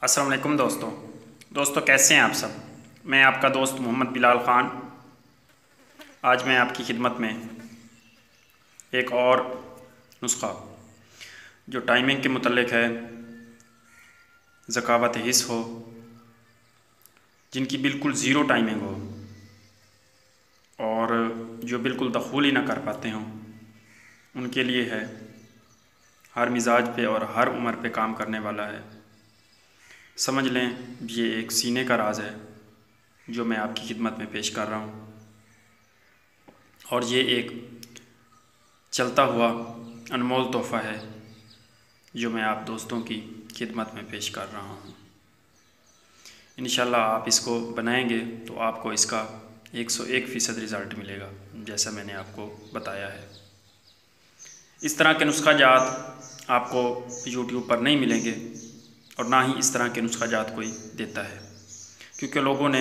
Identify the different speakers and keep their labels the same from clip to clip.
Speaker 1: अस्सलाम वालेकुम दोस्तों कैसे हैं आप सब। मैं आपका दोस्त मोहम्मद बिलाल ख़ान आज मैं आपकी खिदमत में एक और नुस्ख़ा जो टाइमिंग के मुतल्लिक़ है, ज़कावत हिस्स हो, जिनकी बिल्कुल ज़ीरो टाइमिंग हो और जो बिल्कुल दखूल ही ना कर पाते हों, उनके लिए है। हर मिजाज पे और हर उम्र पे काम करने वाला है। समझ लें ये एक सीने का राज है जो मैं आपकी खिदमत में पेश कर रहा हूँ, और ये एक चलता हुआ अनमोल तोहफ़ा है जो मैं आप दोस्तों की खिदमत में पेश कर रहा हूँ। इंशाल्लाह आप इसको बनाएंगे तो आपको इसका 101% रिज़ल्ट मिलेगा, जैसा मैंने आपको बताया है। इस तरह के नुस्खा जात आपको यूट्यूब पर नहीं मिलेंगे और ना ही इस तरह के नुस्खा जात कोई देता है, क्योंकि लोगों ने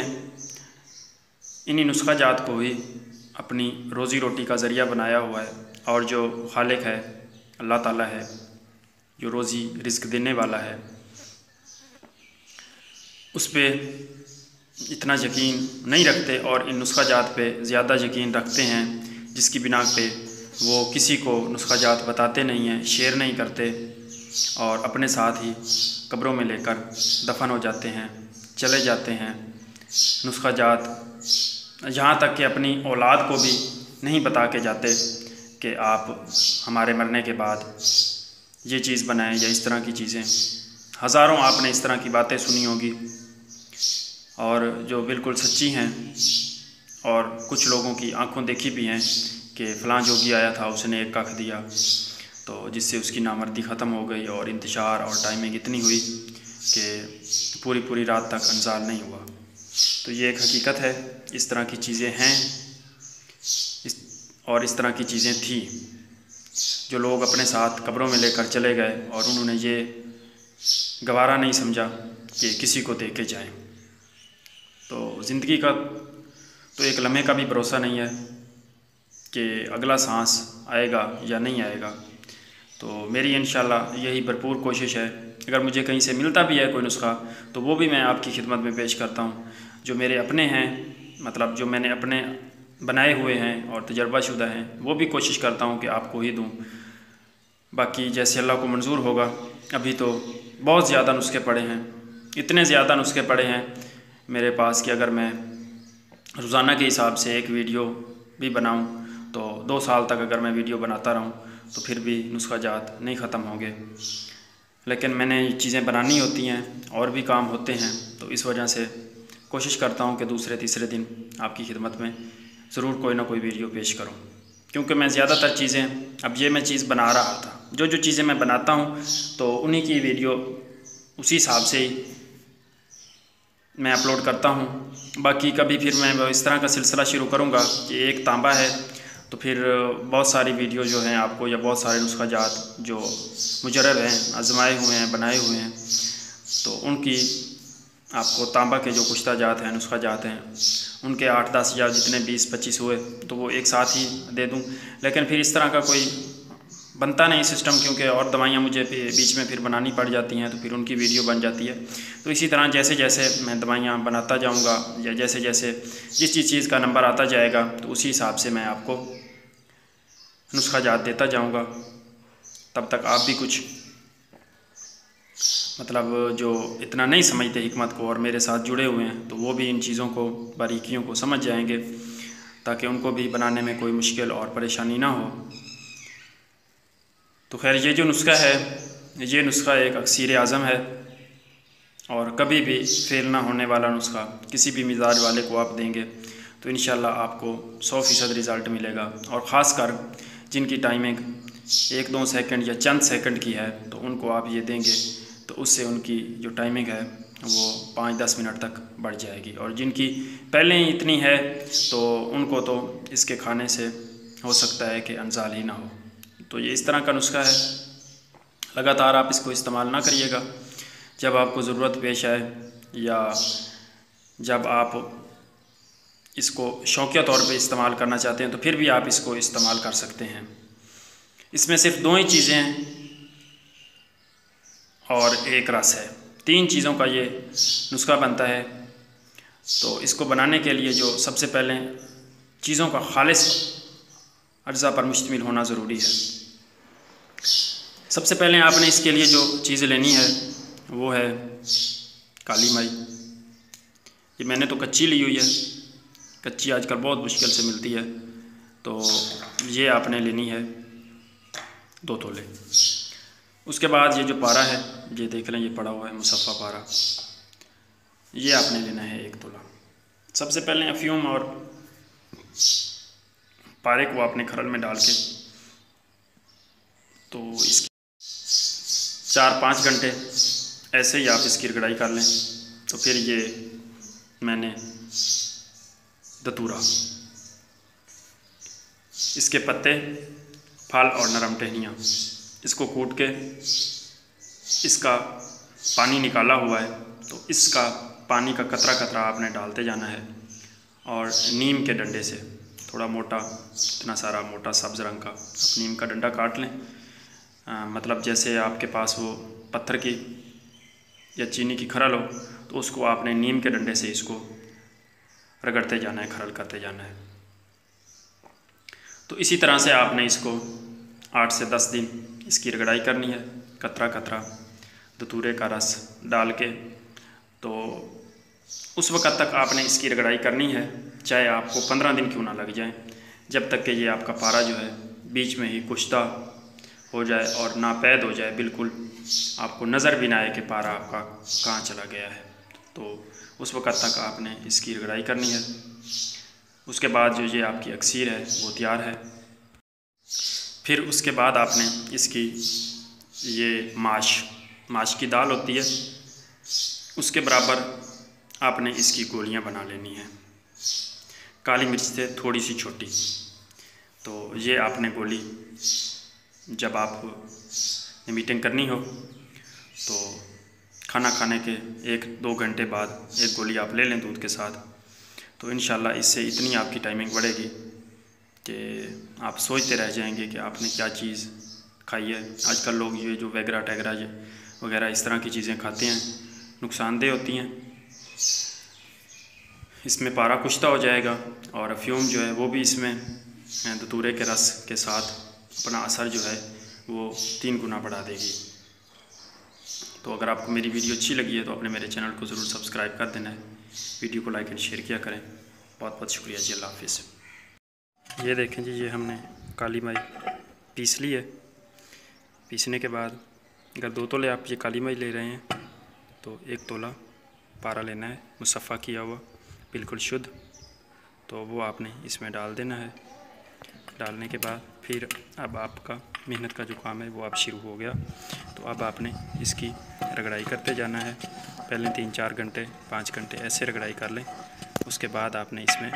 Speaker 1: इन्हीं नुस्खा जात को ही अपनी रोज़ी रोटी का ज़रिया बनाया हुआ है। और जो खालिक है, अल्लाह ताला है, जो रोज़ी रिज़्क देने वाला है, उस पर इतना यकीन नहीं रखते और इन नुस्खा जात पे ज़्यादा यकीन रखते हैं, जिसकी बिना पे वो किसी को नुस्खा जात बताते नहीं हैं, शेयर नहीं करते और अपने साथ ही कब्रों में लेकर दफन हो जाते हैं, चले जाते हैं। नुस्खा जात यहाँ तक कि अपनी औलाद को भी नहीं बता के जाते कि आप हमारे मरने के बाद ये चीज़ बनाएं या इस तरह की चीज़ें। हज़ारों आपने इस तरह की बातें सुनी होगी और जो बिल्कुल सच्ची हैं, और कुछ लोगों की आंखों देखी भी हैं कि फ़लाँ जोगी आया था, उसने एक कख दिया तो जिससे उसकी नामर्दी ख़त्म हो गई और इंतशार और टाइमिंग इतनी हुई कि पूरी रात तक अंजाल नहीं हुआ। तो ये एक हकीकत है, इस तरह की चीज़ें हैं और इस तरह की चीज़ें थी जो लोग अपने साथ कब्रों में लेकर चले गए और उन्होंने ये गवारा नहीं समझा कि किसी को दे के जाएँ। तो ज़िंदगी का तो एक लम्हे का भी भरोसा नहीं है कि अगला सांस आएगा या नहीं आएगा। तो मेरी इंशाल्लाह यही भरपूर कोशिश है, अगर मुझे कहीं से मिलता भी है कोई नुस्खा तो वो भी मैं आपकी खिदमत में पेश करता हूँ। जो मेरे अपने हैं, मतलब जो मैंने अपने बनाए हुए हैं और तजर्बाशुदा हैं, वो भी कोशिश करता हूँ कि आपको ही दूँ। बाकी जैसे अल्लाह को मंजूर होगा। अभी तो बहुत ज़्यादा नुस्खे पड़े हैं, इतने ज़्यादा नुस्खे पड़े हैं मेरे पास कि अगर मैं रोज़ाना के हिसाब से एक वीडियो भी बनाऊं तो 2 साल तक अगर मैं वीडियो बनाता रहूं तो फिर भी नुस्खा जात नहीं ख़त्म होंगे। लेकिन मैंने ये चीज़ें बनानी होती हैं और भी काम होते हैं, तो इस वजह से कोशिश करता हूं कि दूसरे तीसरे दिन आपकी खिदमत में ज़रूर कोई ना कोई वीडियो पेश करूं, क्योंकि मैं ज़्यादातर चीज़ें, अब ये मैं चीज़ बना रहा था, जो चीज़ें मैं बनाता हूँ तो उन्हीं की वीडियो उसी हिसाब से ही मैं अपलोड करता हूँ। बाकी कभी फिर मैं इस तरह का सिलसिला शुरू करूँगा कि एक तांबा है तो फिर बहुत सारी वीडियो जो हैं आपको, या बहुत सारे नुस्खा जात जो मुजरब हैं, आजमाए हुए हैं, बनाए हुए हैं, तो उनकी आपको तांबा के जो कुश्ता जात हैं, नुस्खा जात हैं, उनके 8-10 या जितने 20-25 हुए तो वो एक साथ ही दे दूँ। लेकिन फिर इस तरह का कोई बनता नहीं सिस्टम, क्योंकि और दवाइयाँ मुझे बीच में फिर बनानी पड़ जाती हैं, तो फिर उनकी वीडियो बन जाती है। तो इसी तरह जैसे जैसे मैं दवाइयाँ बनाता जाऊँगा या जैसे जैसे जिस चीज़ का नंबर आता जाएगा तो उसी हिसाब से मैं आपको नुस्खा जात देता जाऊँगा। तब तक आप भी कुछ मतलब जो इतना नहीं समझते हिकमत को और मेरे साथ जुड़े हुए हैं, तो वो भी इन चीज़ों को, बारीकियों को समझ जाएंगे, ताकि उनको भी बनाने में कोई मुश्किल और परेशानी ना हो। तो खैर, ये जो नुस्खा है, ये नुस्खा एक अक्सीर आज़म है और कभी भी फेल ना होने वाला नुस्खा। किसी भी मिजाज वाले को आप देंगे तो इंशाल्लाह आपको 100% रिज़ल्ट मिलेगा। और ख़ास कर जिनकी टाइमिंग 1-2 सेकंड या चंद सेकंड की है, तो उनको आप ये देंगे तो उससे उनकी जो टाइमिंग है वो 5-10 मिनट तक बढ़ जाएगी। और जिनकी पहले ही इतनी है तो उनको तो इसके खाने से हो सकता है कि अंजाल ही ना हो। तो ये इस तरह का नुस्खा है, लगातार आप इसको इस्तेमाल ना करिएगा। जब आपको ज़रूरत पेश आए या जब आप इसको शौकिया तौर पे इस्तेमाल करना चाहते हैं तो फिर भी आप इसको इस्तेमाल कर सकते हैं। इसमें सिर्फ 2 ही चीज़ें हैं और एक रस है। 3 चीज़ों का ये नुस्खा बनता है। तो इसको बनाने के लिए जो सबसे पहले चीज़ों का खालिस अज्जा पर मुश्तमिल होना ज़रूरी है। सबसे पहले आपने इसके लिए जो चीज़ लेनी है वो है काली माई। ये मैंने तो कच्ची ली हुई है, कच्ची आजकल बहुत मुश्किल से मिलती है। तो ये आपने लेनी है 2 तोले। उसके बाद ये जो पारा है, ये देख लें, ये पड़ा हुआ है मुसफ़ा पारा, ये आपने लेना है 1 तोला। सबसे पहले अफ़ीम और पारे को आपने खरल में डाल के तो इसकी 4-5 घंटे ऐसे ही आप इसकी रगड़ाई कर लें। तो फिर ये मैंने धतूरा, इसके पत्ते, फल और नरम टहनियाँ, इसको कूट के इसका पानी निकाला हुआ है, तो इसका पानी का कतरा कतरा आपने डालते जाना है। और नीम के डंडे से थोड़ा मोटा, इतना सारा मोटा सब्ज़ रंग का आप नीम का डंडा काट लें। मतलब जैसे आपके पास वो पत्थर की या चीनी की खरल हो, तो उसको आपने नीम के डंडे से इसको रगड़ते जाना है, खरल करते जाना है। तो इसी तरह से आपने इसको 8 से 10 दिन इसकी रगड़ाई करनी है, कतरा कतरा धतूरे का रस डाल के। तो उस वक़्त तक आपने इसकी रगड़ाई करनी है, चाहे आपको 15 दिन क्यों ना लग जाए, जब तक कि ये आपका पारा जो है बीच में ही कुश्ता हो जाए और नापैद हो जाए, बिल्कुल आपको नज़र भी ना आए कि पारा आपका कहाँ चला गया है। तो उस वक़्त तक आपने इसकी रगड़ाई करनी है। उसके बाद जो ये आपकी अक्सीर है वो तैयार है। फिर उसके बाद आपने इसकी ये माश की दाल होती है, उसके बराबर आपने इसकी गोलियां बना लेनी है, काली मिर्च से थोड़ी सी छोटी। तो ये आपने गोली जब आप मीटिंग करनी हो तो खाना खाने के 1-2 घंटे बाद एक गोली आप ले लें दूध के साथ। तो इंशाल्लाह इससे इतनी आपकी टाइमिंग बढ़ेगी कि आप सोचते रह जाएंगे कि आपने क्या चीज़ खाई है। आजकल लोग ये जो वगैरह टैगरा वगैरह इस तरह की चीज़ें खाते हैं, नुकसानदेह होती हैं। इसमें पारा कुश्ता हो जाएगा और अफ़्यूम जो है वो भी इसमें धतूरे के रस के साथ अपना असर जो है वो 3 गुना बढ़ा देगी। तो अगर आपको मेरी वीडियो अच्छी लगी है तो आपने मेरे चैनल को ज़रूर सब्सक्राइब कर देना है, वीडियो को लाइक एंड शेयर किया करें। बहुत बहुत शुक्रिया जी, अल्लाह हाफिज़। ये देखें जी, ये हमने काली माई पीस ली है। पीसने के बाद अगर 2 तोले आप ये काली माई ले रहे हैं तो 1 तोला पारा लेना है, मुसफ़ा किया हुआ, बिल्कुल शुद्ध। तो वो आपने इसमें डाल देना है। डालने के बाद फिर अब आपका मेहनत का जो काम है वो अब शुरू हो गया। तो अब आपने इसकी रगड़ाई करते जाना है। पहले 3-4 घंटे 5 घंटे ऐसे रगड़ाई कर लें। उसके बाद आपने इसमें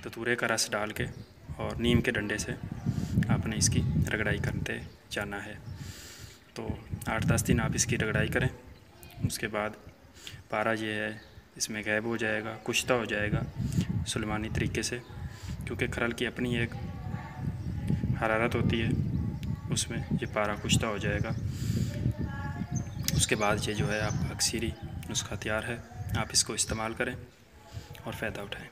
Speaker 1: धतूरे का रस डाल के और नीम के डंडे से आपने इसकी रगड़ाई करते जाना है। तो 8-10 दिन आप इसकी रगड़ाई करें। उसके बाद पारा ये है इसमें गायब हो जाएगा, कुश्ता हो जाएगा सुलेमानी तरीके से, क्योंकि खरल की अपनी एक हरारत होती है, उसमें ये पारा कुश्ता हो जाएगा। उसके बाद ये जो है आपका अक्सीरी नुस्खा तैयार है। आप इसको इस्तेमाल करें और फ़ायदा उठाएं।